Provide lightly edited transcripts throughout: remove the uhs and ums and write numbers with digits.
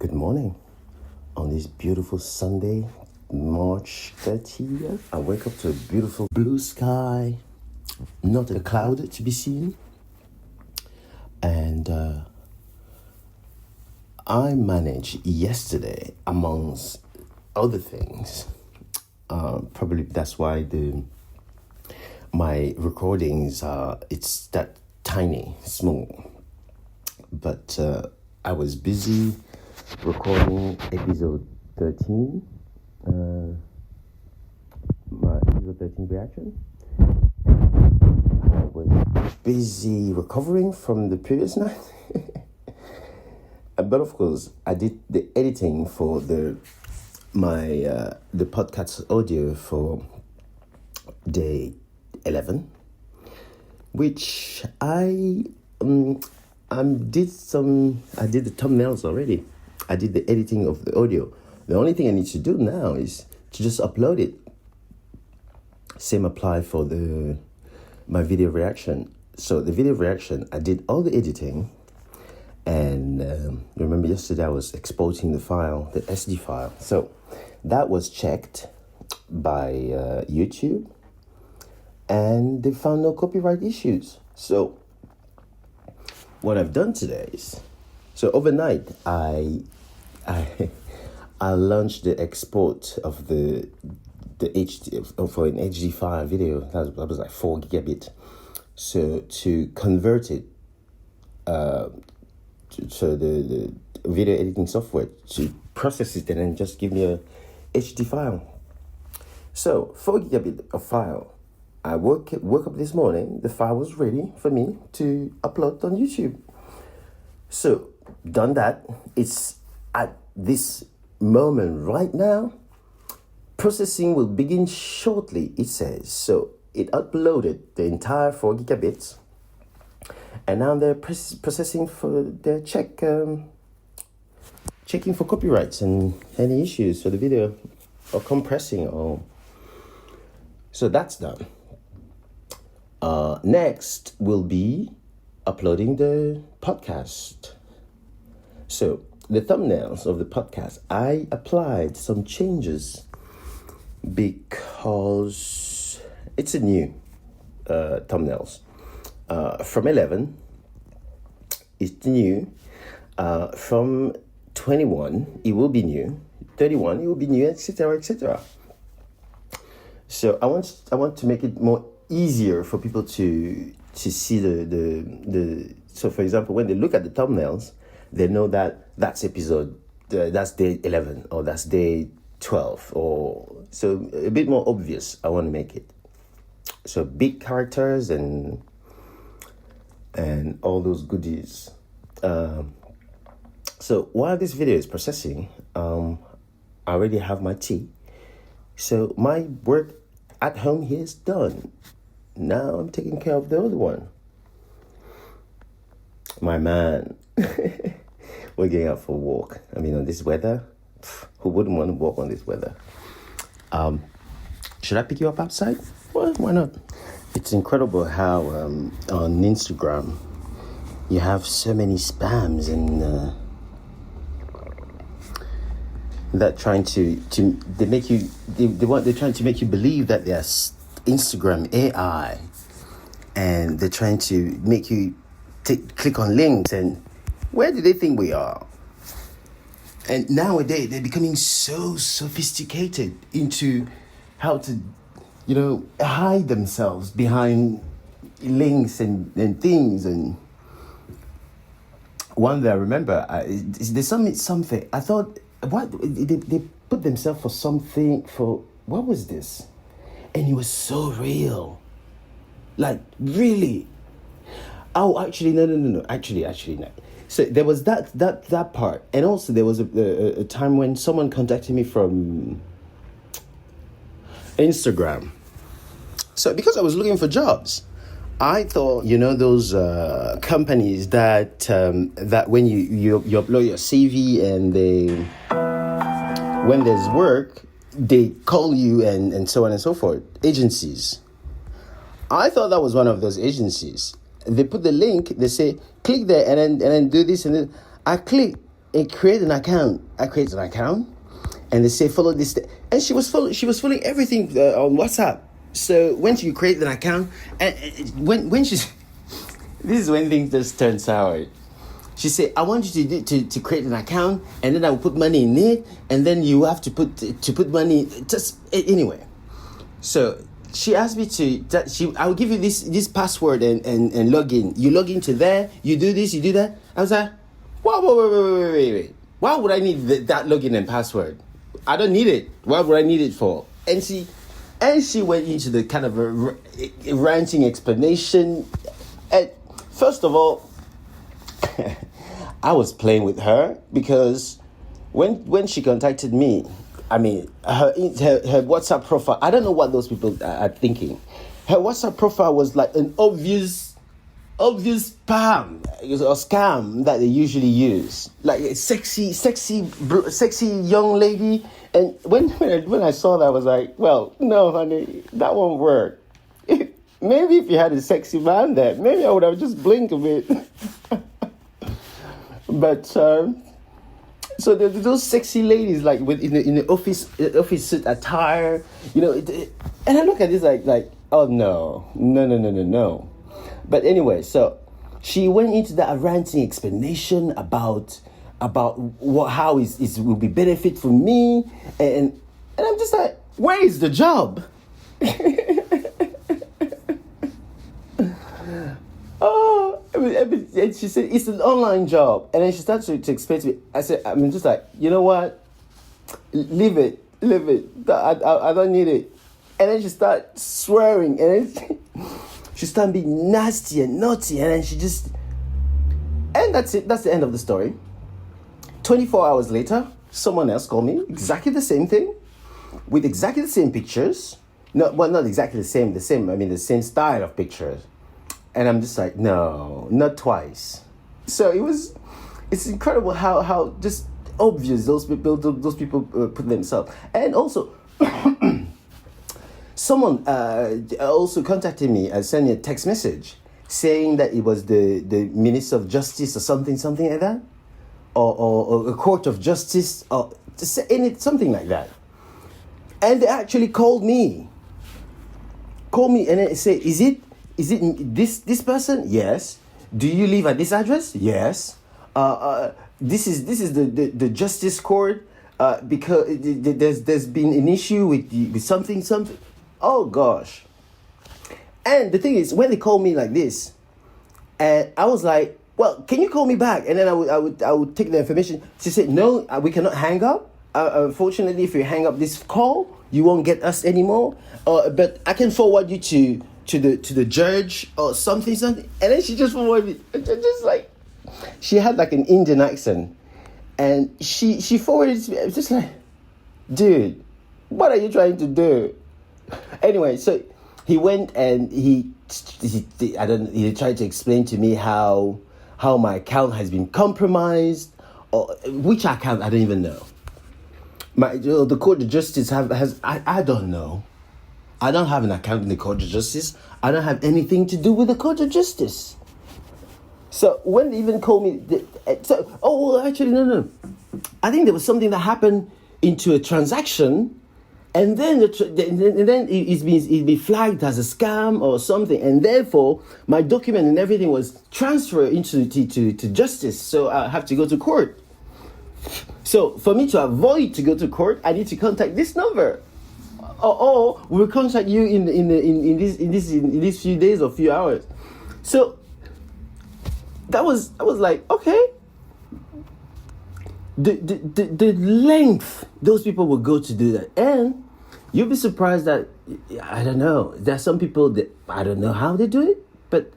Good morning on this beautiful Sunday, March 30th. I wake up to a beautiful blue sky, not a cloud to be seen. And I managed yesterday, amongst other things, probably that's why my recordings it's that tiny, small. But I was busy recording episode 13, my episode 13 reaction. I was busy recovering from the previous night. But of course, I did the editing for the podcast audio for day 11, which I did the thumbnails already. I did the editing of the audio. The only thing I need to do now is to just upload it. Same apply for my video reaction. So the video reaction, I did all the editing. And remember yesterday I was exporting the file, the SD file. So that was checked by YouTube. And they found no copyright issues. So what I've done today is, so overnight I launched the export of the HD for an HD file video. That was like 4 gigabit. So to convert it, so the video editing software to process it and then just give me a HD file. So 4 gigabit of file. I woke up this morning, the file was ready for me to upload on YouTube. So, done that. It's at this moment right now. Processing will begin shortly, it says. So, it uploaded the entire 4 gigabits. And now they're processing for their checking for copyrights and any issues for the video or compressing or... So, that's done. Next will be uploading the podcast. So the thumbnails of the podcast, I applied some changes because it's a new thumbnails. From 11, it's new. From 21, it will be new. 31, it will be new, etc., etc. So I want to make it more easier for people to see the so for example, when they look at the thumbnails, they know that that's episode that's day 11 or that's day 12, or so a bit more obvious. I want to make it so big characters and all those goodies. So while this video is processing, I already have my tea, so my work at home here is done. Now I'm taking care of the other one. My man. We're going out for a walk. I mean, on this weather, who wouldn't want to walk on this weather? Should I pick you up outside? Well, why not? It's incredible how on Instagram you have so many spams and that trying to they make you they're trying to make you believe that they're Instagram AI, and they're trying to make you click on links, and where do they think we are? And nowadays they're becoming so sophisticated into how to, hide themselves behind links and things. And one day I remember, there's something I thought, what they put themselves for something, for what was this? And it was so real. Like, really? Oh, actually, no. Actually, no. So there was that part. And also there was a time when someone contacted me from Instagram. So because I was looking for jobs, I thought, those companies that when you upload your CV and when there's work, they call you and so on and so forth. Agencies. I thought that was one of those agencies. They put the link, they say, click there and then do this and then. I click and create an account. I created an account, and they say follow this, and she was following everything on WhatsApp. So when you create an account, and when she's, this is when things just turn sour. She said, I want you to create an account, and then I will put money in it, and then you have to put money, just anyway. So she asked me I will give you this password and log in. You log into there, you do this, you do that. I was like, wait. Why would I need that login and password? I don't need it. Why would I need it for? And she went into the kind of a ranting explanation. And first of all, I was playing with her because when she contacted me, I mean, her WhatsApp profile, I don't know what those people are thinking. Her WhatsApp profile was like an obvious spam or scam that they usually use. Like a sexy young lady. And when I saw that, I was like, well, no, honey, that won't work. Maybe if you had a sexy man there, maybe I would have just blinked a bit. But so those sexy ladies, like in the office suit attire, and I look at this like oh no. But anyway, so she went into that ranting explanation about how it will be benefit for me, and I'm just like, where is the job? And she said it's an online job, and then she started to explain to me. I said, I'm just like, you know what? Leave it. I don't need it. And then she started swearing, and then she started being nasty and naughty, and then and that's it. That's the end of the story. 24 hours later, someone else called me, exactly the same thing, with exactly the same pictures. No, well, not exactly the same. I mean, the same style of pictures. And I'm just like, no, not twice. So it's incredible how just obvious those people put themselves. And also, someone also contacted me and sent me a text message saying that it was the Minister of Justice or something like that, or a Court of Justice, or something like that. And they actually called me and then say, is it this person? Yes. Do you live at this address? Yes. This is the Justice Court because there's been an issue with something. Oh gosh. And the thing is, when they call me like this, and I was like, well, can you call me back? And then I would take the information. She said, no, we cannot hang up. Unfortunately, if you hang up this call, you won't get us anymore. But I can forward you to the judge or something. And then she just forwarded me, just like, she had like an Indian accent, and she forwarded it to me. I was just like, dude, what are you trying to do? Anyway, so he went and he tried to explain to me how my account has been compromised, or which account I don't even know. The Court of Justice I don't know. I don't have an account in the Court of Justice. I don't have anything to do with the Court of Justice. So when they even called me, actually, no. I think there was something that happened into a transaction, and then it's been flagged as a scam or something, and therefore my document and everything was transferred into to justice. So I have to go to court. So for me to avoid to go to court, I need to contact this number. Or we'll contact you in these few days or few hours. So I was like, okay. The length those people will go to do that, and you'll be surprised that, I don't know, there's some people that I don't know how they do it, but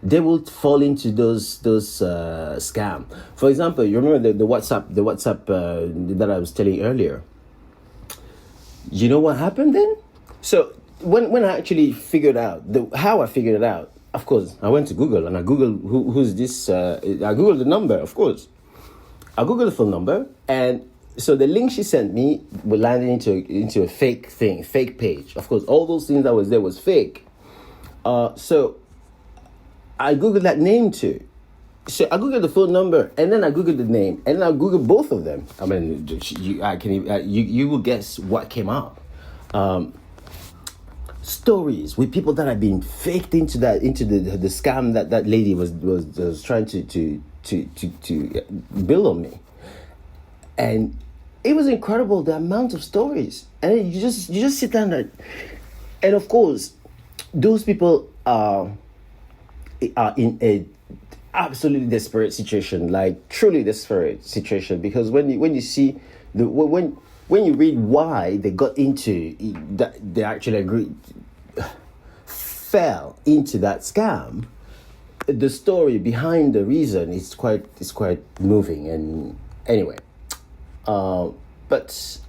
they will fall into those scam. For example, you remember the WhatsApp that I was telling you earlier. You know what happened then? So when I actually figured out how I figured it out, of course, I went to Google and I Googled who's this. I Googled the number, of course. I Googled the phone number, and so the link she sent me was landing into a fake page. Of course, all those things that was there was fake. So I Googled that name too, So I googled the phone number, and then I googled the name, and then I googled both of them. I mean, you will guess what came up. Stories with people that have been faked into the scam that lady was trying to bill on me, and it was incredible the amount of stories, and you just sit down and of course, those people are in a absolutely desperate situation, like truly desperate situation, because when you see when you read why they got into that, they actually fell into that scam. The story behind the reason is quite moving. And anyway, but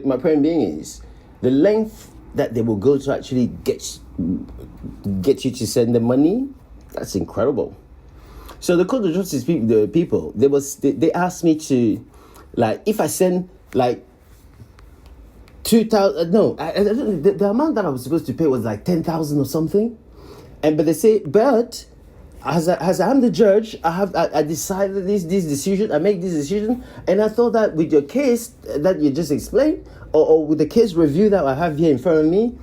my point being is the length that they will go to actually get you to send them money. That's incredible. So the Code of Justice people, they asked me to, like, if I send like 2,000, no, the amount that I was supposed to pay was like 10,000 or something, but they say, but as I'm the judge, I decided this decision, I make this decision, and I thought that with your case that you just explained, or with the case review that I have here in front of me,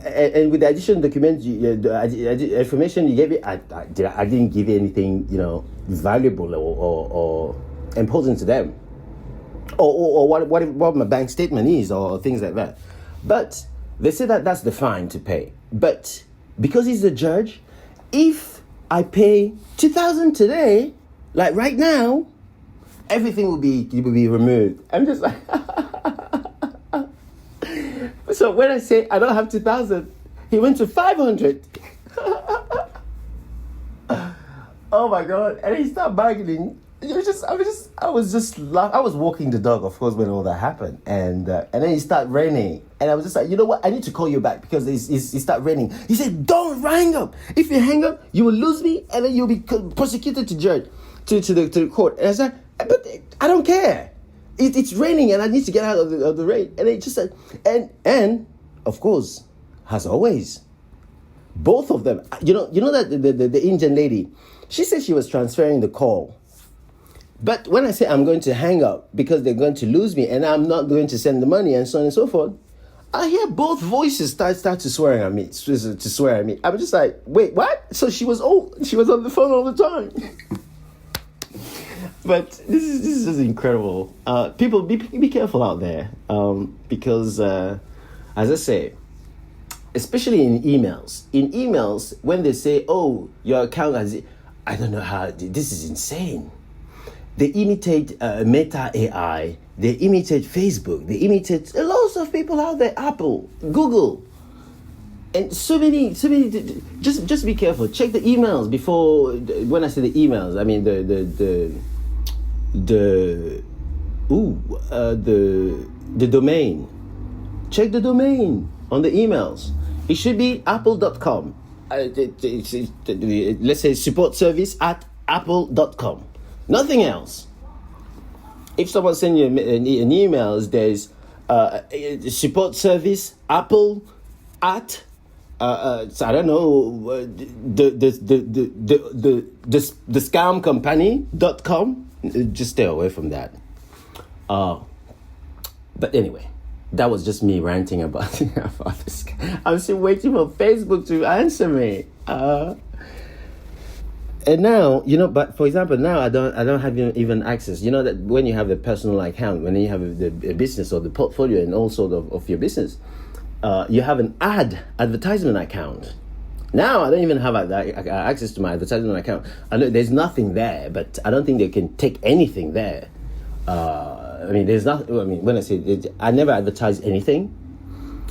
and with the additional documents, the information you gave me, I didn't give you anything, valuable or important to them, or what my bank statement is, or things like that. But they say that that's the fine to pay. But because he's the judge, if I pay 2,000 today, like right now, everything will be removed. I'm just like. So when I say I don't have 2,000, he went to 500. Oh my God! And he started bargaining. I was walking the dog, of course, when all that happened, and then it started raining, and I was just like, you know what? I need to call you back because it started raining. He said, "Don't hang up. If you hang up, you will lose me, and then you'll be prosecuted to the court." And I said, "But I don't care. It's raining, and I need to get out of the rain." And it just said, and of course, as always, both of them. You know that the Indian lady, she said she was transferring the call. But when I say I'm going to hang up because they're going to lose me and I'm not going to send the money and so on and so forth, I hear both voices start to swear at me. I'm just like, wait, what? So she was on the phone all the time. But this is just incredible. People, be careful out there, because as I say, especially in emails, when they say, "Oh, your account has," I don't know how. This is insane. They imitate Meta AI. They imitate Facebook. They imitate lots of people out there. Apple, Google, and so many. Just be careful. Check the emails before. When I say the emails, I mean the domain. Check the domain on the emails. It should be apple.com. Let's say support service at apple.com. Nothing else. If someone sends you an email, there's support service apple at I don't know, the scam company.com. Just stay away from that. But anyway, that was just me ranting about this. I'm still waiting for Facebook to answer me. And now, but for example, now I don't have even access. You know that when you have a personal account, when you have the business or the portfolio and also of your business, you have an advertisement account. Now I don't even have access to my advertisement account. I know there's nothing there, but I don't think they can take anything there. There's nothing. When I say it, I never advertise anything,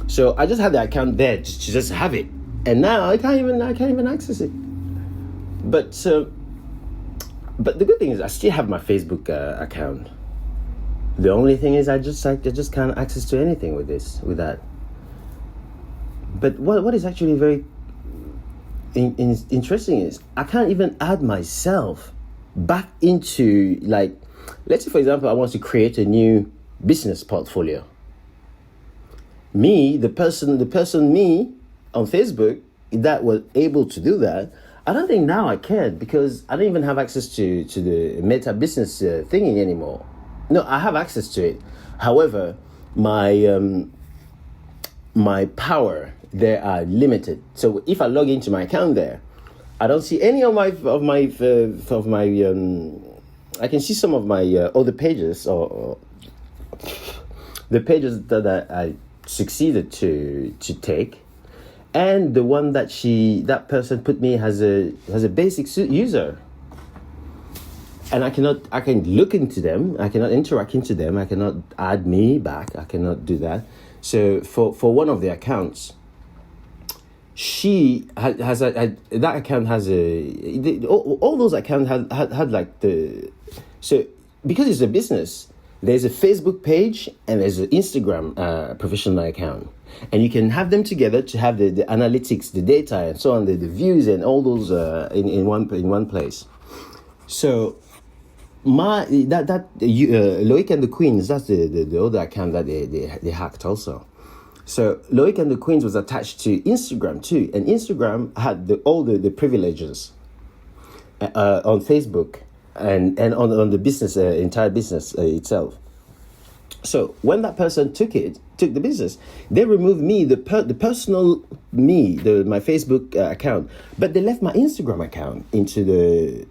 so I just have the account there to just have it. And now I can't even access it. But the good thing is I still have my Facebook account. The only thing is I just can't access to anything with that. But what is actually very interesting is I can't even add myself back into, like, let's say for example I want to create a new business portfolio. Me, the person me on Facebook that was able to do that, I don't think now I can, because I don't even have access to the Meta business thingy anymore. No, I have access to it. However, my power there are limited. So if I log into my account there, I don't see any of my I can see some of my other pages, or the pages that I succeeded to take, and the one that that person put me as a basic user. And I can look into them, I cannot interact into them, I cannot add me back, I cannot do that. So for one of the accounts, she has that account has all those accounts had like so because it's a business, there's a Facebook page and there's an Instagram professional account, and you can have them together to have the analytics, the data, and so on, the views and all those in one place. So Loic and the Queens, that's the other account that they hacked also. So Loic and the Queens was attached to Instagram too, and Instagram had all the privileges on Facebook and on the business, entire business itself. So when that person took the business, they removed me, the personal me, my Facebook account, but they left my Instagram account into the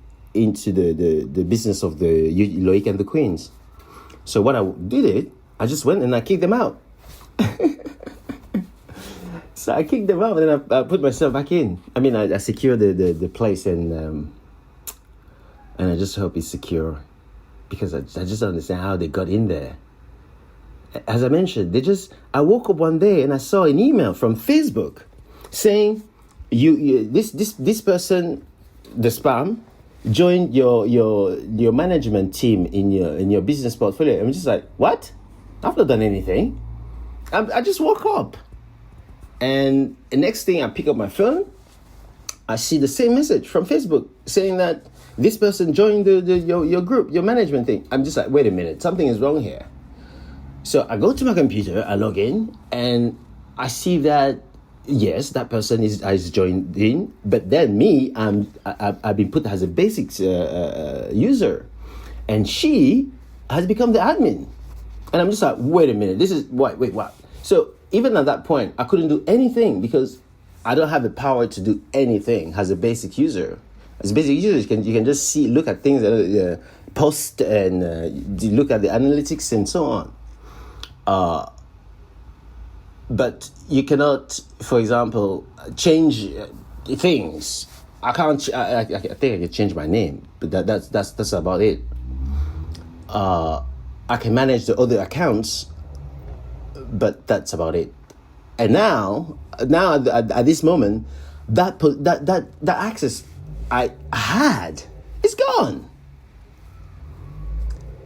business of the Loic and the Queens. So what I did, I just went and I kicked them out. So I kicked them out, and then I put myself back in. I mean, I secured the place, and I just hope it's secure, because I just don't understand how they got in there. As I mentioned, I woke up one day and I saw an email from Facebook saying, this person, the spam, joined your management team in your business portfolio. I'm just like, what? I've not done anything. I just woke up, and the next thing I pick up my phone, I see the same message from Facebook saying that this person joined your group, your management thing. I'm just like, wait a minute, something is wrong here. So I go to my computer, I log in, and I see that yes, that person is joined in, but then me, I've been put as a basic user, and she has become the admin. And I'm just like, wait a minute, wait, what? So even at that point, I couldn't do anything, because I don't have the power to do anything as a basic user. As a basic user, you can just look at things, post, and look at the analytics and so on. But you cannot, for example, change things. I can't. I think I can change my name, but that's about it. I can manage the other accounts, but that's about it. And now at this moment, that access I had is gone.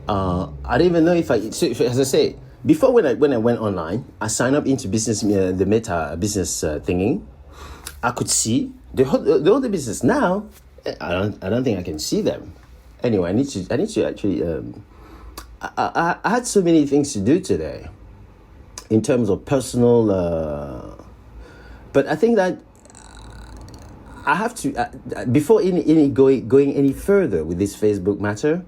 I don't even know if as I say, before when I went online, I signed up into business, the Meta business thingy. I could see the other business. Now I don't think I can see them. Anyway, I need to actually. I had so many things to do today, in terms of personal. But I think that I have to before going any further with this Facebook matter.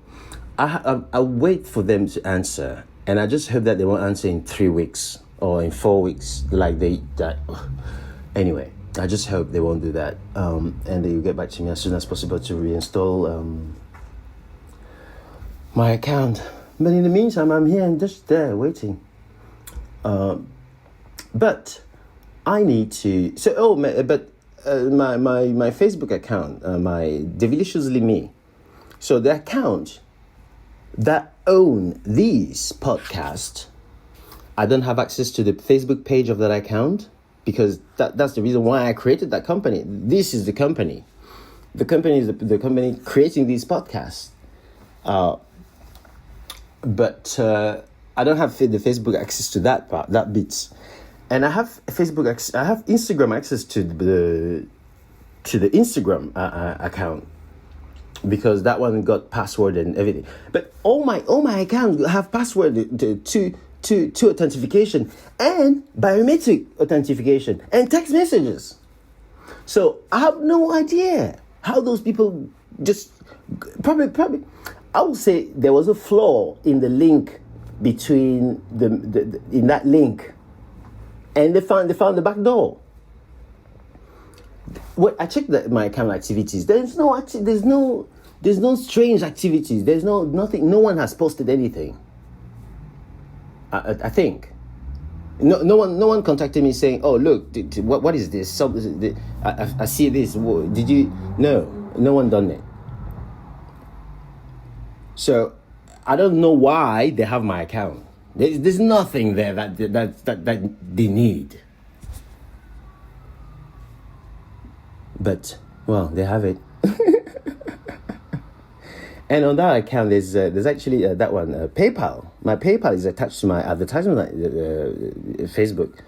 I'll wait for them to answer, and I just hope that they won't answer in 3 weeks or in 4 weeks, like that. Anyway, I just hope they won't do that, and they will get back to me as soon as possible to reinstall my account. But in the meantime, I'm here and just there waiting. But I need to. So my Facebook account, my Deliciously Me. So the account that own these podcasts, I don't have access to the Facebook page of that account, because that's the reason why I created that company. This is the company. The company is the company creating these podcasts. But I don't have the Facebook access to that part, that bits. And I have I have Instagram access to the Instagram account, because that one got password and everything. But all my accounts have password to authentication and biometric authentication and text messages. So I have no idea How those people just probably, I would say there was a flaw in the link between the in that link, and they found the back door. When I checked my account activities, there's no strange activities. There's nothing. No one has posted anything. I think. No one contacted me saying, "Oh, look, what is this? I see this. Did you?" No one done it. So I don't know why they have my account. There's nothing there that they need. But well, they have it. And on that account, there's actually that one, PayPal. My PayPal is attached to my advertisement Facebook.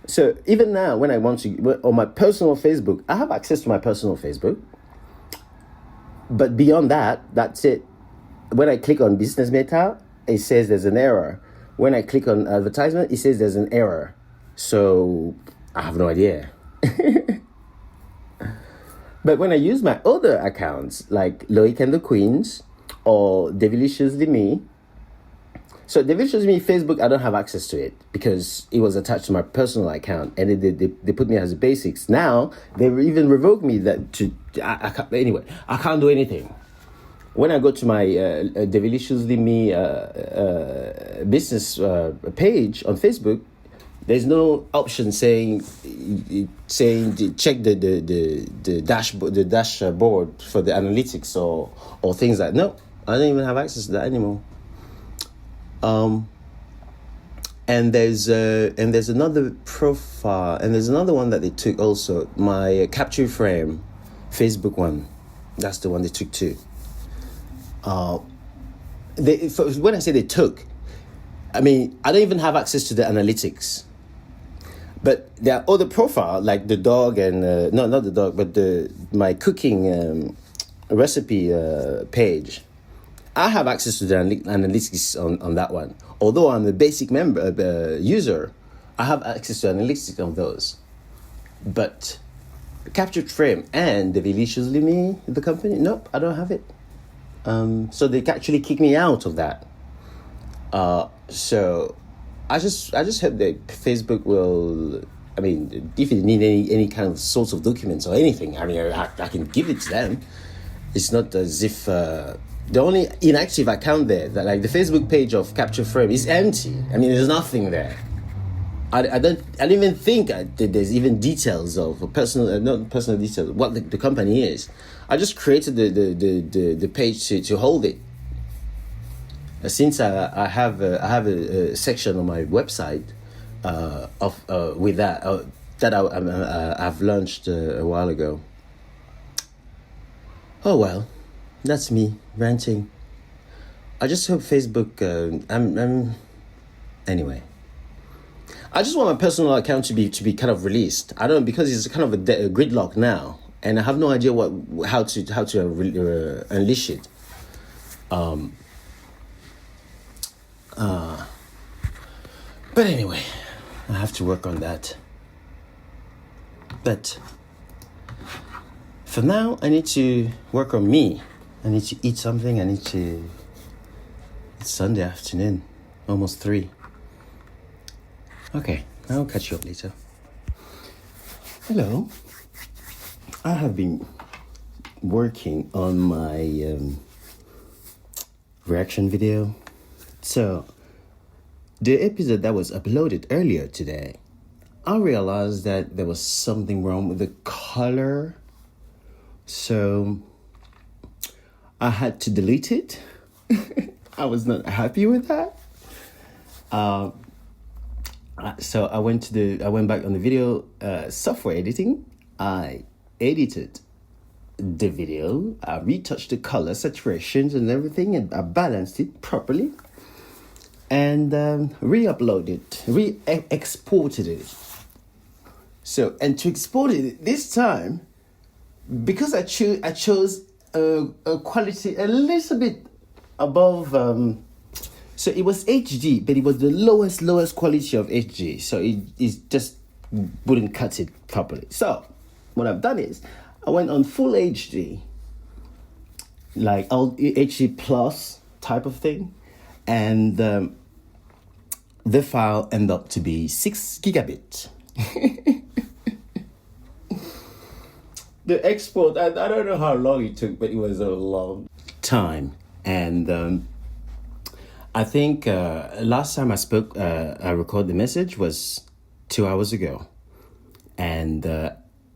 So even now, when I want to, on my personal Facebook, I have access to my personal Facebook. But beyond that, that's it. When I click on Business Meta, it says there's an error. When I click on advertisement, it says there's an error. So I have no idea. But when I use my other accounts, like Loic and the Queens or Deliciously Me, so Deliciously Me Facebook, I don't have access to it because it was attached to my personal account, and they put me as a basics. Now they even revoked me anyway. I can't do anything. When I go to my Deliciously Me business page on Facebook, there's no option saying check the dashboard for the analytics or things like that. No, I don't even have access to that anymore. And there's another profile, and there's another one that they took also, my capture frame Facebook one. That's the one they took too. When I say they took, I mean I don't even have access to the analytics. But there are other profiles like the dog and no, not the dog, but my cooking recipe page. I have access to the analytics on that one. Although I'm a basic user, I have access to analytics on those. But Captured Frame and Deliciously Me, the company, nope, I don't have it. So they actually kicked me out of that. So I just hope that Facebook will. I mean, if you need any kind of sorts of documents or anything, I mean, I can give it to them. It's not as if the only inactive account there, that like the Facebook page of Capture Frame, is empty. I mean, there's nothing there. I don't even think there's even details of not personal details what the company is. I just created the page to hold it. Since I have a section on my website with that I've launched a while ago. Oh well, that's me ranting. I just hope Facebook. Anyway. I just want my personal account to be kind of released. I don't know, because it's kind of a gridlock now, and I have no idea how to unleash it. But anyway, I have to work on that. But for now, I need to work on me. I need to eat something. It's Sunday afternoon, almost 3. Okay, I'll catch you up later. Hello. I have been working on my reaction video. So, the episode that was uploaded earlier today, I realized that there was something wrong with the color. So, I had to delete it. I was not happy with that. So I went back on the video software editing. I edited the video. I retouched the color saturations and everything, and I balanced it properly. And exported it. So, and to export it this time, because I chose a quality a little bit above. So it was HD, but it was the lowest quality of HD. So it just wouldn't cut it properly. So what I've done is I went on full HD, like HD plus type of thing, and the file ended up to be 6 gigabit. The export, I don't know how long it took, but it was a long time. And I think last time I recorded the message was 2 hours ago. And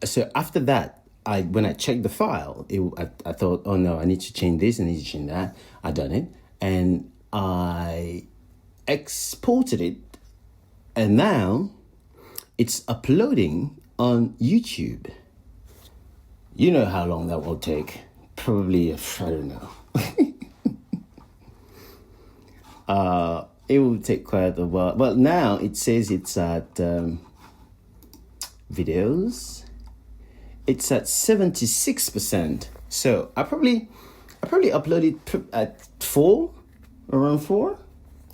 so after that, when I checked the file, I thought, oh no, I need to change this, I need to change that. I done it. And I exported it. And now it's uploading on YouTube. You know how long that will take. Probably, I don't know. It will take quite a while. Well, now it says it's at videos. It's at 76%. So I probably uploaded at 4, around 4.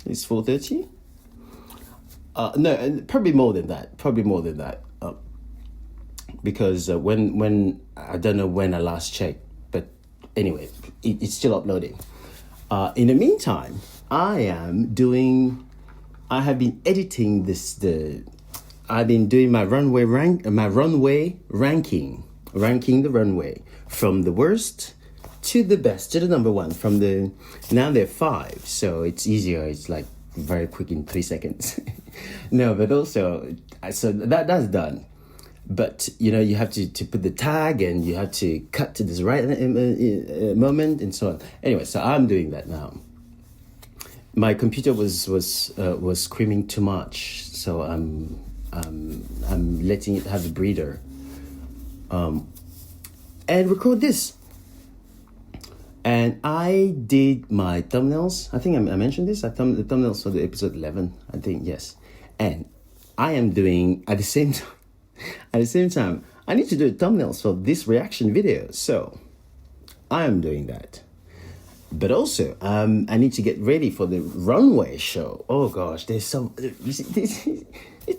It's 4:30. No, probably more than that. Because when I don't know when I last checked, but anyway, it's still uploading. In the meantime, I have been editing I've been doing my runway ranking the runway from the worst to the best, to the number one. Now they're 5, so it's easier. It's like very quick in 3 seconds. No, but also, so that's done. But you have to put the tag, and you have to cut to this right moment, and so on. Anyway, so I'm doing that now. My computer was screaming too much, so I'm letting it have a breather. And record this. And I did my thumbnails. I think I mentioned this. The thumbnails for the episode 11. I think, yes. And I am doing at the same time, I need to do thumbnails for this reaction video. So I am doing that. But also, I need to get ready for the runway show. Oh gosh, it's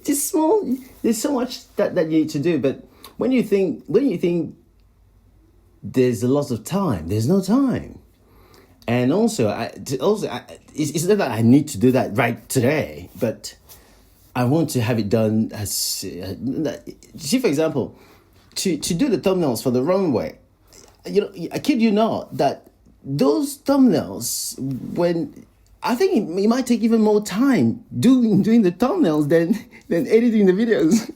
just small. There's so much that you need to do. But when you think there's a lot of time, there's no time. And also, it's not that I need to do that right today, but I want to have it done as. See, for example, to do the thumbnails for the runway, I kid you not that those thumbnails, when I think it might take even more time doing the thumbnails than editing the videos.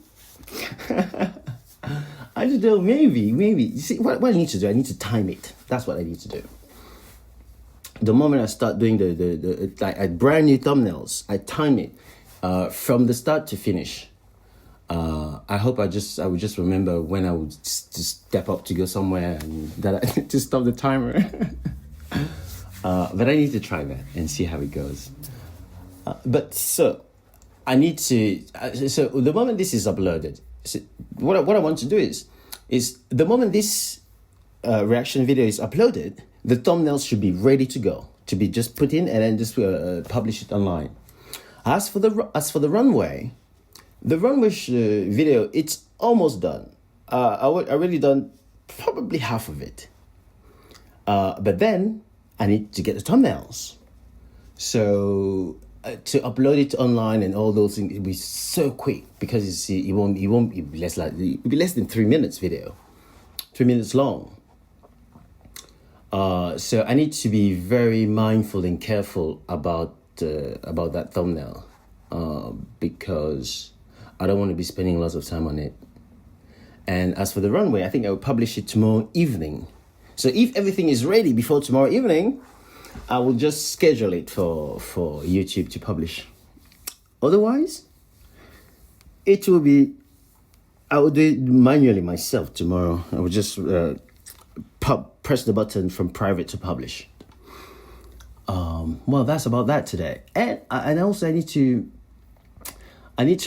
I don't know, maybe. You see, what I need to do, I need to time it. That's what I need to do. The moment I start doing the brand new thumbnails, I time it from the start to finish. I hope I would just remember when I would just step up to go somewhere and that I need to stop the timer. But I need to try that and see how it goes. But so I need to. So the moment this is uploaded, so what I want to do is the moment this reaction video is uploaded, the thumbnails should be ready to go, to be just put in and then just publish it online. As for the runway, video, it's almost done. I already done probably half of it. But then I need to get the thumbnails. So to upload it online and all those things, it'll be so quick because it won't be less than 3 minutes video, 3 minutes long. So I need to be very mindful and careful about that thumbnail, because I don't want to be spending lots of time on it. And as for the runway, I think I will publish it tomorrow evening. So if everything is ready before tomorrow evening, I will just schedule it for YouTube to publish. Otherwise, I will do it manually myself tomorrow. I will just press the button from private to publish. Well, that's about that today. And also I need to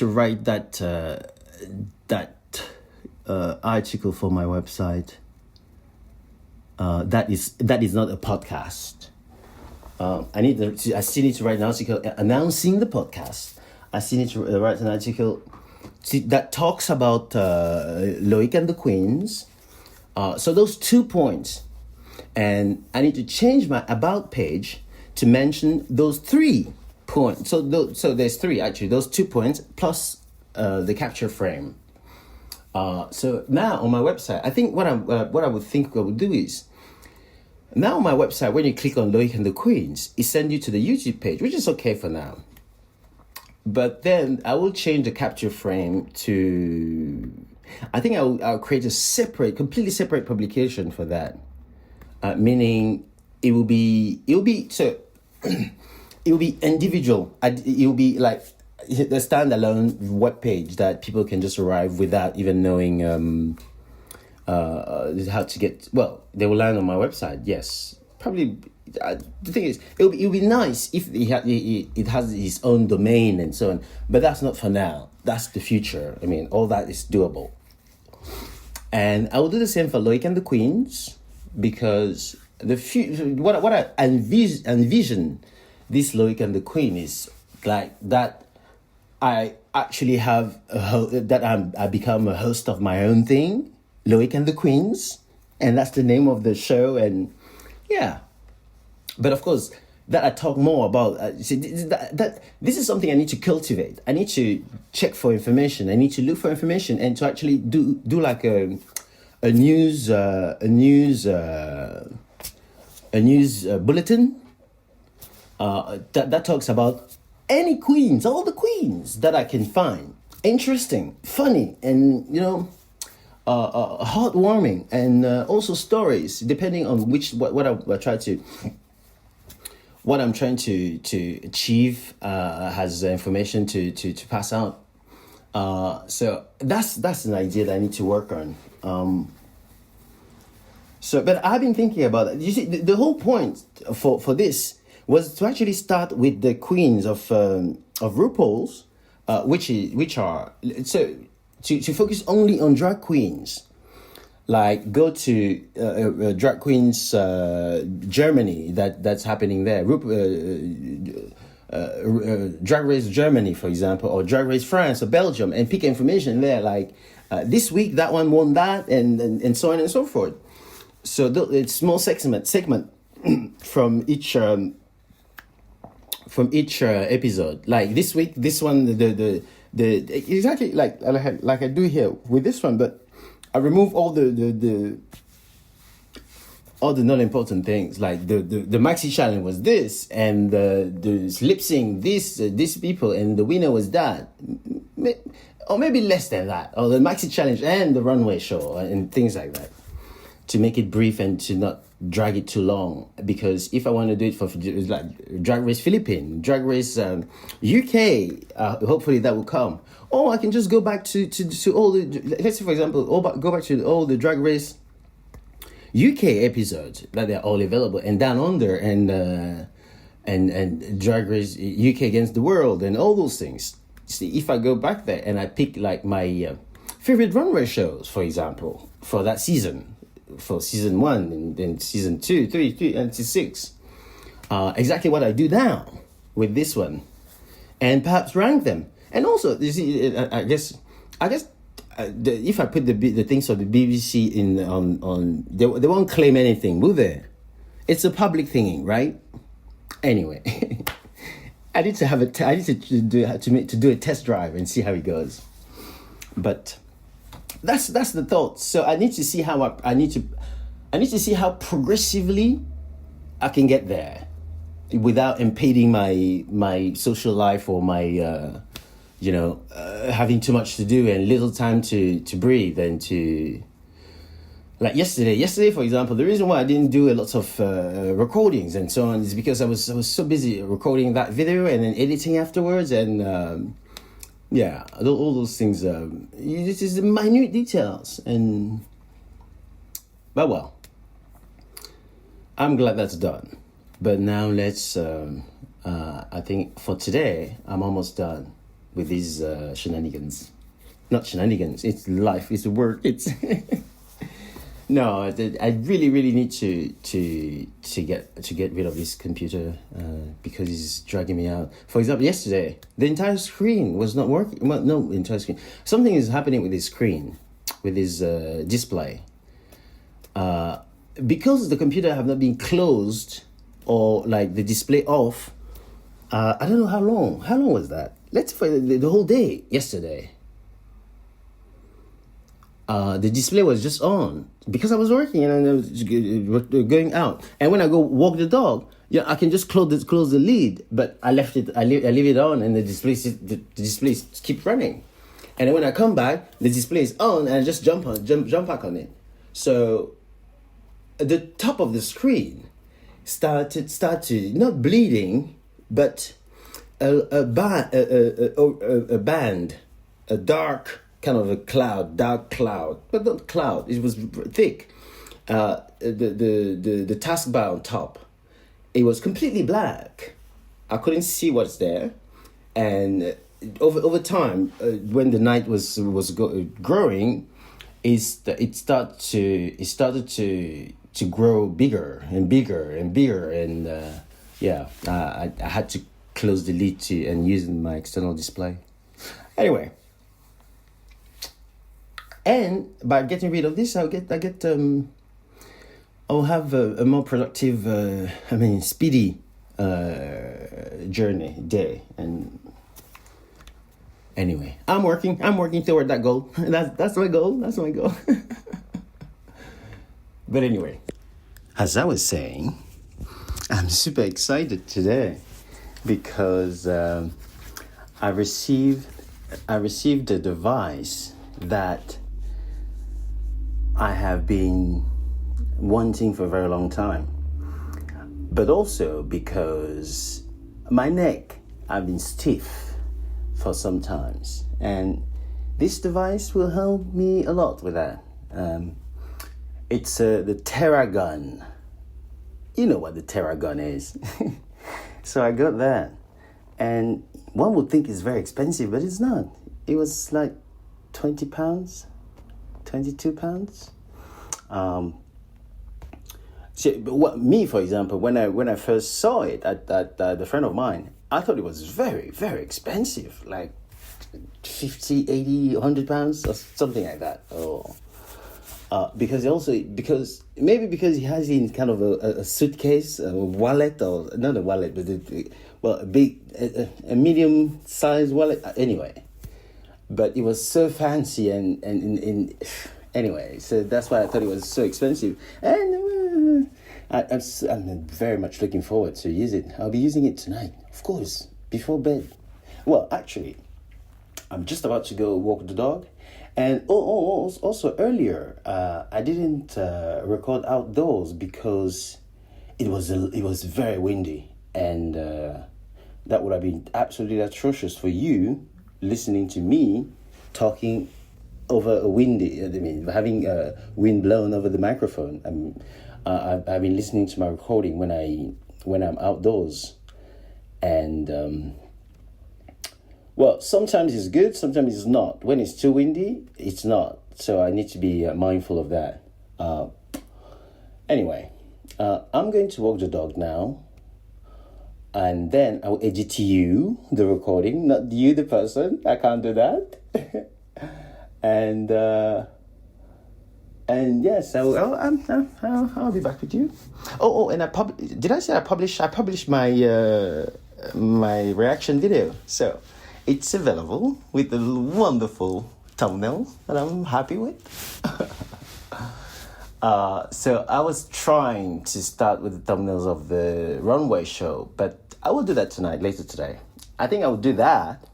write that article for my website. That is not a podcast. I still need to write an article announcing the podcast. I still need to write an article that talks about Loic and the Queens, So those 2 points, and I need to change my about page to mention those 3 points. So there's 3 actually. Those 2 points plus the capture frame. So now on my website, I think what I would think I would do is, now on my website, when you click on Loic and the Queens, it sends you to the YouTube page, which is okay for now. But then I will change the capture frame to, I think I'll create a completely separate publication for that. Meaning it will be so it will be individual. It will be like the standalone web page that people can just arrive without even knowing how to get. Well, they will land on my website. Yes, probably. The thing is, it will be nice if it has its own domain and so on. But that's not for now. That's the future. I mean, all that is doable. And I will do the same for Loic and the Queens, because what I envision this Loic and the Queen is like that. I actually have I become a host of my own thing, Loic and the Queens, and that's the name of the show. And yeah, but of course that I talk more about. That this is something I need to cultivate. I need to check for information. I need to look for information and to actually do like a news bulletin that talks about any queens, all the queens that I can find interesting, funny, and heartwarming, and also stories depending on what I'm trying to achieve has information to pass out. So that's an idea that I need to work on. But I've been thinking about it. You see, the whole point for this was to actually start with the queens of RuPaul's, which are so to focus only on drag queens. Like go to drag queens Germany that's happening there. Drag Race Germany, for example, or Drag Race France or Belgium, and pick information there. Like this week that one won that, and so on and so forth. So it's small segment from each episode. Like this week, this one the exactly like I do here with this one, but I remove all the non important things. Like the maxi challenge was this, and the lip sync these people, and the winner was that, or maybe less than that, or the maxi challenge and the runway show and things like that, to make it brief and to not drag it too long. Because if I want to do it for like Drag Race Philippines, Drag Race UK, hopefully that will come. Or I can just go back to all the, let's say for example, go back to all the Drag Race UK episodes that they're all available, and Down Under, and Drag Race UK Against the World, and all those things. See, if I go back there and I pick like my favorite runway shows, for example, for that season, for season 1 and then season 2, 3 and 6, exactly what I do now with this one, and perhaps rank them. And also, you see, I guess, if I put the things of the BBC on, they won't claim anything, will they? It's a public thingy, right? Anyway, I need to do a test drive and see how it goes. But that's the thought. So I need to see how I need to see how progressively I can get there without impeding my social life or my having too much to do and little time to breathe, and to, like yesterday for example, the reason why I didn't do a lot of recordings and so on is because I was so busy recording that video and then editing afterwards, and all those things. This is the minute details, but well, I'm glad that's done. But now let's I think for today I'm almost done with these shenanigans. Not shenanigans, it's life, it's work, it's no, I really need to get rid of this computer because it's dragging me out. For example, yesterday the entire screen was not working. Well, no, entire screen, something is happening with this screen, with this display. because the computer have not been closed or like the display off. I don't know how long. How long was that? Let's say the whole day yesterday. The display was just on because I was working and I was going out. And when I go walk the dog, yeah, I can just close the lid. But I left it. I leave it on, and the display keep running. And then when I come back, the display is on, and I just jump back on it. So the top of the screen started not bleeding, but a band, a dark kind of dark cloud, but not cloud. It was thick. The taskbar on top, it was completely black. I couldn't see what's there, and over time, when the night was growing, it started to grow bigger and bigger and bigger, and I had to close the lid and use my external display. Anyway, and by getting rid of this, I'll have a more productive, speedy day. And anyway, I'm working toward that goal. That's my goal. But anyway, as I was saying, I'm super excited today because I received a device that I have been wanting for a very long time, but also because my neck, I've been stiff for some times, and this device will help me a lot with that. It's the Terragun. You know what the Terragun is. So I got that, and one would think it's very expensive, but it's not. It was like £20, £22. For example, when I first saw it at the friend of mine, I thought it was very, very expensive, like 50, 80, £100 or something like that. Because he has in kind of a suitcase, a wallet, or not a wallet, but a medium sized wallet. Anyway, but it was so fancy and anyway, so that's why I thought it was so expensive. And I'm very much looking forward to use it. I'll be using it tonight, of course, before bed. Well, actually, I'm just about to go walk the dog. And also earlier, I didn't record outdoors because it was very windy, and that would have been absolutely atrocious for you listening to me talking over a having wind blown over the microphone. I've been listening to my recording when I'm outdoors, and sometimes it's good, sometimes it's not. When it's too windy, it's not. So I need to be mindful of that. Anyway, I'm going to walk the dog now, and then I'll edit you, the recording, not you, the person. I can't do that. And yes, I'll be back with you. And did I say I published my reaction video? So it's available with a wonderful thumbnail that I'm happy with. So I was trying to start with the thumbnails of the runway show, but I will do that later today. I think I will do that.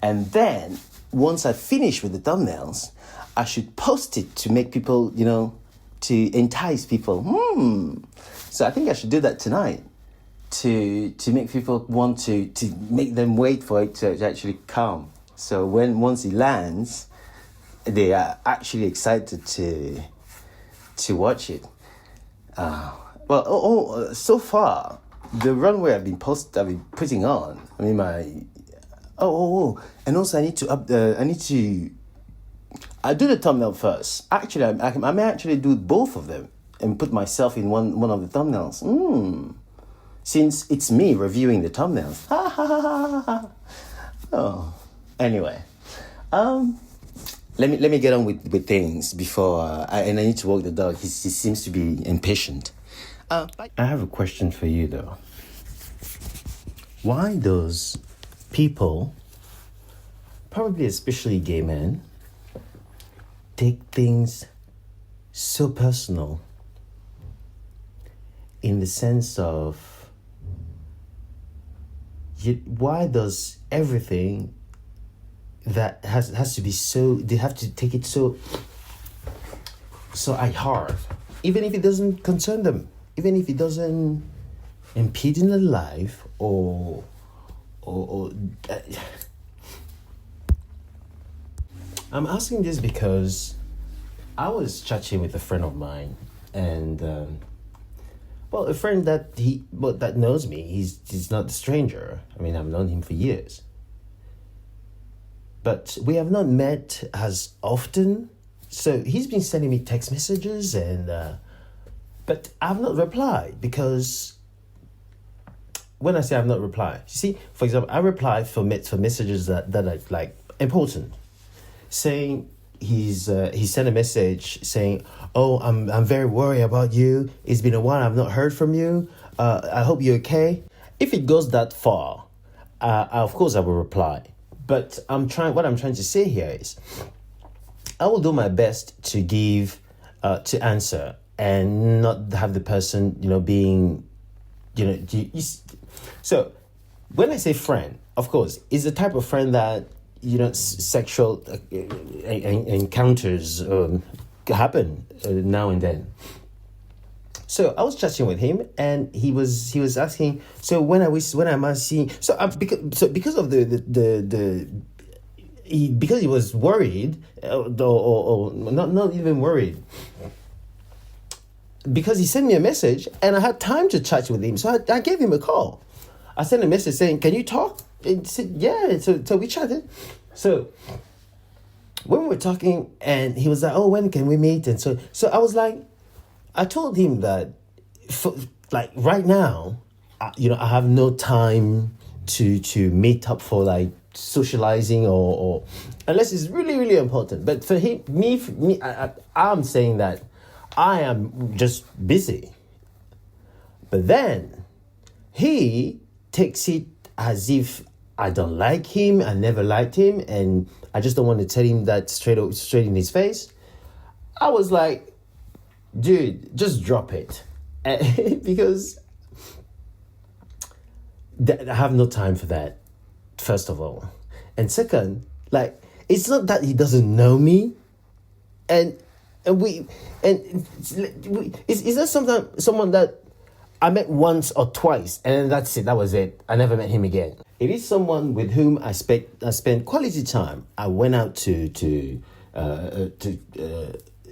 And then once I finish with the thumbnails, I should post it to make people, to entice people. So I think I should do that tonight to make people want to make them wait for it to actually come. So once it lands, they are actually excited to watch it. So far, the runway I've been putting on. And also I do the thumbnail first. Actually, I may actually do both of them and put myself in one of the thumbnails. Since it's me reviewing the thumbnails. Anyway, let me get on with things before and I need to walk the dog. He seems to be impatient. I have a question for you though. Why does people, probably especially gay men, take things so personal in the sense of why does everything that has to be so, they have to take it so at heart, even if it doesn't concern them, even if it doesn't impede in their life or I'm asking this because I was chatting with a friend of mine, and a friend that knows me. He's not a stranger. I mean, I've known him for years, but we have not met as often. So he's been sending me text messages, but I've not replied because when I say I've not replied, you see, for example, I replied for messages that are like important, saying he sent a message saying, "Oh, I'm very worried about you. It's been a while. I've not heard from you. I hope you're okay." If it goes that far, of course I will reply. But what I'm trying to say here is, I will do my best to give, to answer, and not have the person, being, so when I say friend, of course, is the type of friend that, sexual encounters happen now and then. So I was chatting with him, and he was asking, so when am I seeing? So because of because he was worried, or not even worried, because he sent me a message and I had time to chat with him, so I gave him a call. I sent a message saying, "Can you talk?" And he said, "Yeah." So we chatted. So when we were talking, and he was like, "Oh, when can we meet?" And so I was like, I told him that, right now, I have no time to meet up for like socializing or unless it's really, really important. But for me, I'm saying that I am just busy. But then he takes it as if I don't like him, I never liked him, and I just don't want to tell him that straight in his face. I was like, dude, just drop it. Because I have no time for that, first of all. And second, it's not that he doesn't know me. Is that someone that I met once or twice, and that's it. That was it. I never met him again. It is someone with whom I spent quality time. I went out to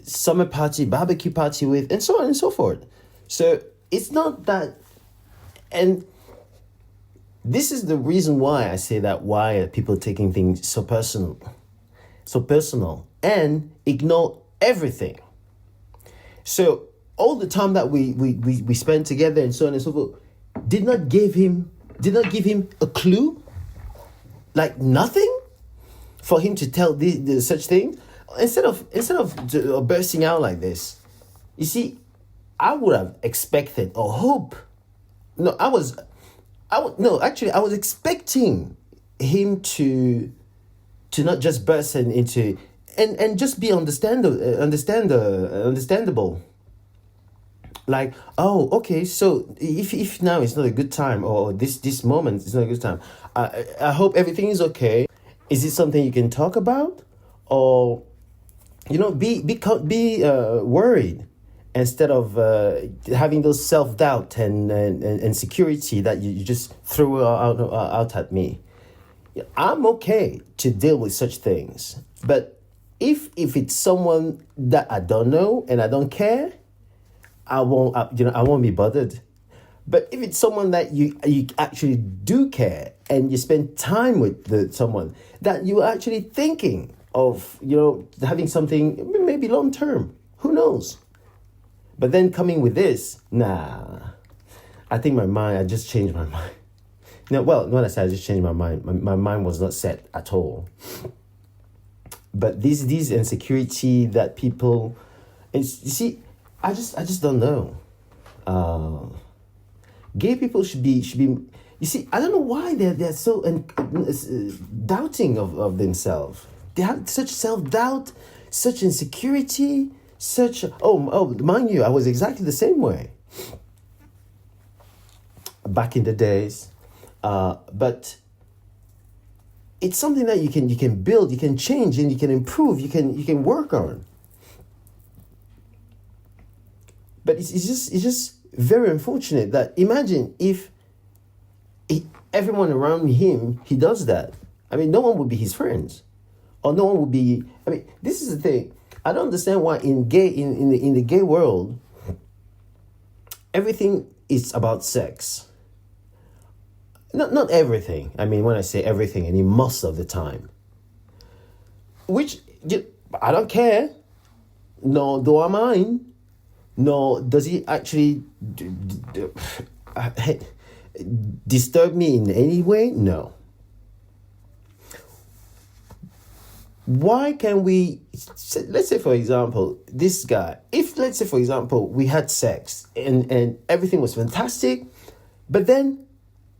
summer party, barbecue party with, and so on and so forth. So it's not that, and this is the reason why I say that. Why are people taking things so personal, and ignore everything? So all the time that we spent together and so on and so forth did not give him a clue, like nothing, for him to tell the such thing. Instead of bursting out like this, you see, I would have expected or hope. I was expecting him to not just burst into and just be understandable. Like, oh, okay, so if now it's not a good time, or this moment is not a good time, I hope everything is okay. Is it something you can talk about, or be worried, instead of having those self-doubt and insecurity that you just threw out at me. I'm okay to deal with such things, but if it's someone that I don't know and I don't care, I won't be bothered. But if it's someone that you actually do care, and you spend time with someone that you're actually thinking of, having something maybe long term, who knows? But then coming with this, nah. I think I just changed my mind. No, well, not that I just changed my mind. My mind was not set at all. But this insecurity that people, you see, I just don't know. Gay people should be. You see, I don't know why they're so doubting of themselves. They have such self-doubt, such insecurity, such mind you, I was exactly the same way back in the days, but it's something that you can build, you can change, and you can improve, you can work on. But it's just very unfortunate that, imagine if everyone around him, he does that. I mean, no one would be his friends, or no one would be. I mean, this is the thing. I don't understand why in the gay world, everything is about sex. Not everything. I mean, when I say everything, I mean most of the time. Which I don't care. No, do I mind? No, does he actually disturb me in any way? No. Why can we, let's say for example, this guy, if let's say for example, we had sex and everything was fantastic, but then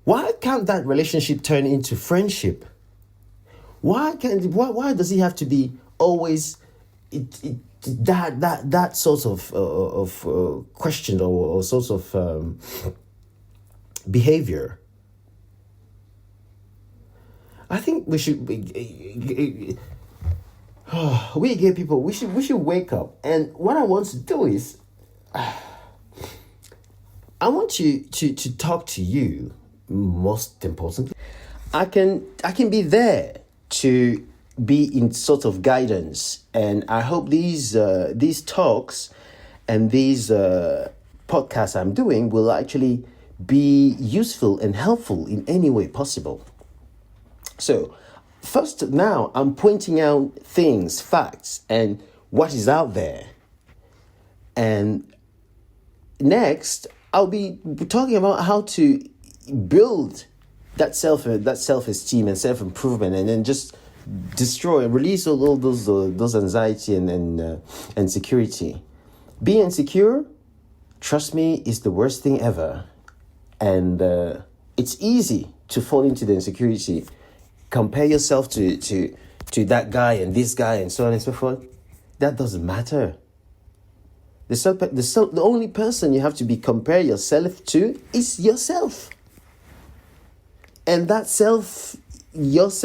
why can't that relationship turn into friendship? Why does he have to be always that sort of question or sort of behavior? I think we should we gay people, we should wake up. And what I want to do is I want you to talk to you. Most importantly, I can be there to be in sort of guidance, and I hope these talks and these podcasts I'm doing will actually be useful and helpful in any way possible. So first, now I'm pointing out things, facts, and what is out there, and next I'll be talking about how to build that self-esteem and self-improvement, and then just destroy and release all those anxiety and insecurity. Being insecure, trust me, is the worst thing ever, and it's easy to fall into the insecurity. Compare yourself to that guy and this guy and so on and so forth. That doesn't matter. The only person you have to compare yourself to is yourself. And that self, it's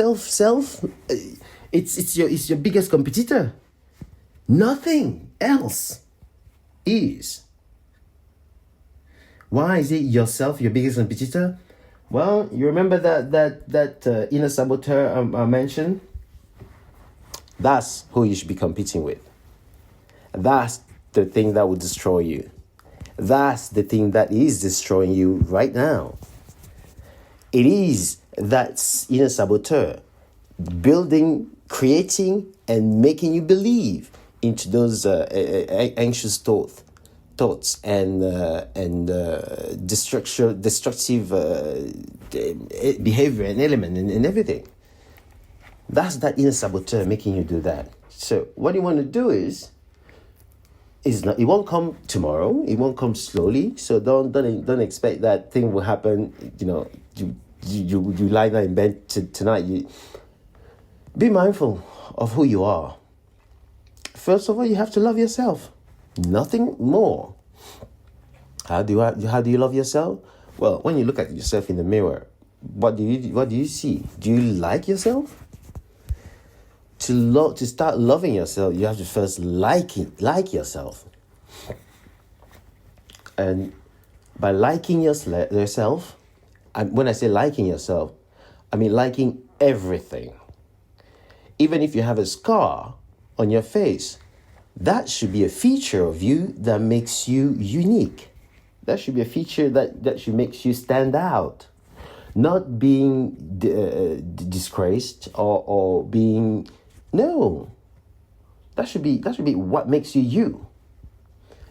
your biggest competitor. Nothing else is. Why is it yourself your biggest competitor? Well, you remember that inner saboteur I mentioned? That's who you should be competing with. That's the thing that will destroy you. That's the thing that is destroying you right now. It is that inner saboteur building, creating, and making you believe into those anxious thoughts and destructive behavior and element and everything. That's that inner saboteur making you do that. So what you want to do is not. It won't come tomorrow. It won't come slowly. So don't expect that thing will happen. You lie down in bed tonight. You be mindful of who you are. First of all, you have to love yourself. Nothing more. How do you love yourself? Well, when you look at yourself in the mirror, what do you see? Do you like yourself? To start loving yourself, you have to first like yourself. And by liking yourself, when I say liking yourself, I mean liking everything. Even if you have a scar on your face, that should be a feature of you that makes you unique. That should be a feature that should make you stand out. Not being disgraced or being... No. That should be what makes you you.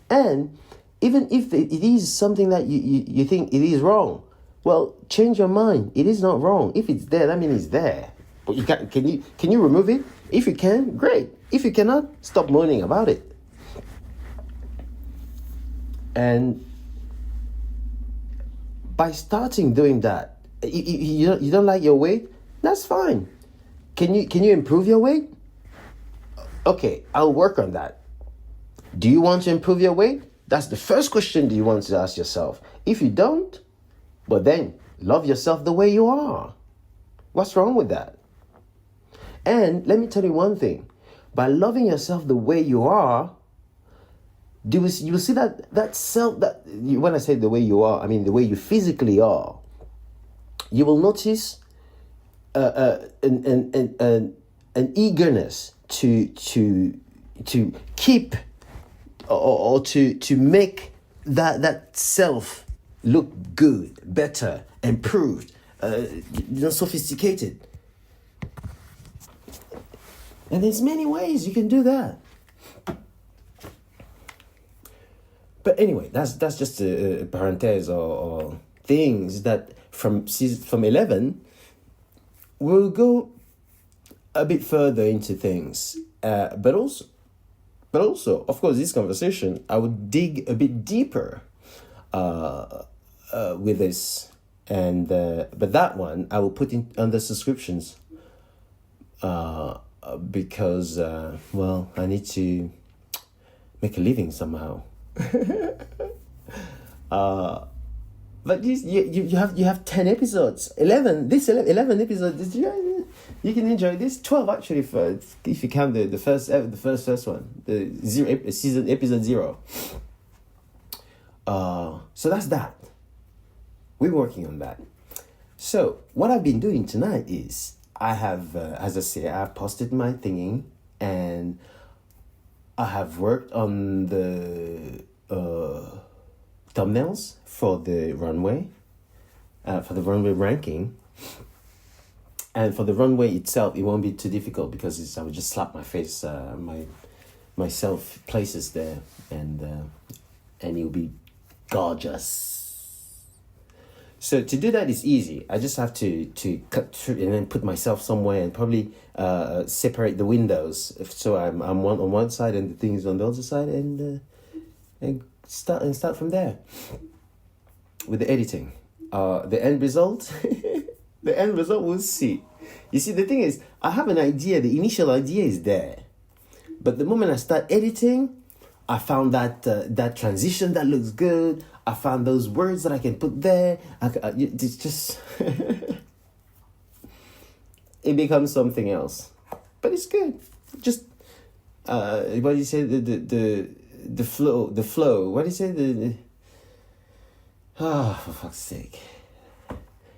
And even if it is something that you think it is wrong, well, change your mind. It is not wrong. If it's there, that means it's there. But can you remove it? If you can, great. If you cannot, stop moaning about it. And by starting doing that, you don't like your weight? That's fine. Can you improve your weight? Okay, I'll work on that. Do you want to improve your weight? That's the first question you want to ask yourself. If you don't, well then, love yourself the way you are. What's wrong with that? And let me tell you one thing. By loving yourself the way you are, you will see that self, when I say the way you are, I mean the way you physically are. You will notice an eagerness to keep or to make that self look good, better, improved, sophisticated. And there's many ways you can do that. But anyway, that's just a parenthesis or things that from 11 we'll go a bit further into things. But also, of course, this conversation, I would dig a bit deeper with this. And but that one I will put in under subscriptions because I need to make a living somehow. But this, you have 10 episodes, 11 episodes. You can enjoy this 12 actually if you count the first one, the season episode 0. So that's that. We're working on that. So what I've been doing tonight is I have, as I say, I've posted my thingy and I have worked on the thumbnails for the runway ranking. And for the runway itself, it won't be too difficult because I will just slap my face, myself places there, and it'll be gorgeous. So to do that is easy. I just have to cut through and then put myself somewhere and probably separate the windows. So I'm on one side and the thing is on the other side, and start from there with the editing. The end result, we'll see. You see, the thing is, I have an idea. The initial idea is there, but the moment I start editing, I found that transition that looks good. I found those words that I can put there. It's just it becomes something else, but it's good. Just what do you say? The flow. What do you say? For fuck's sake,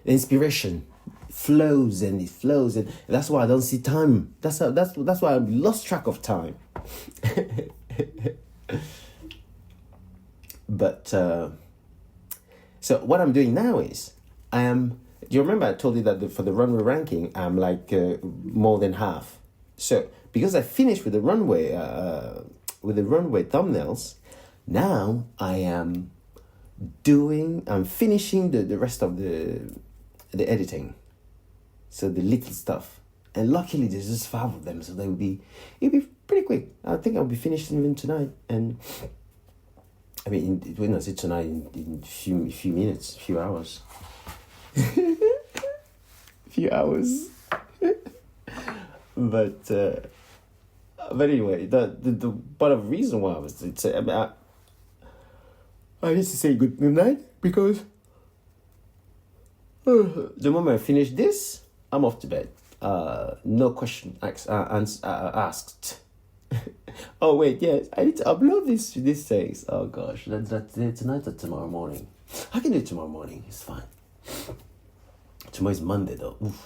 the inspiration flows and that's why I don't see time. That's why I've lost track of time. But so what I'm doing now is do you remember I told you that for the runway ranking I'm like more than half. So because I finished with the runway thumbnails, now I'm finishing the rest of the editing. So the little stuff, and luckily there's just 5 of them, so it'll be pretty quick. I think I'll be finished even tonight, and I mean, when I say tonight, in few minutes, few hours. Few hours. But anyway, the part of the reason why I need to say good night because the moment I finish this, I'm off to bed. No question asked. Oh wait, yes, I need to upload these things. Oh gosh, that's tonight or tomorrow morning. I can do it tomorrow morning. It's fine. Tomorrow's Monday though. Oof.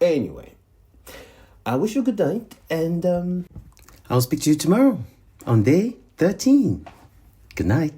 Anyway, I wish you a good night, and I'll speak to you tomorrow on day 13. Good night.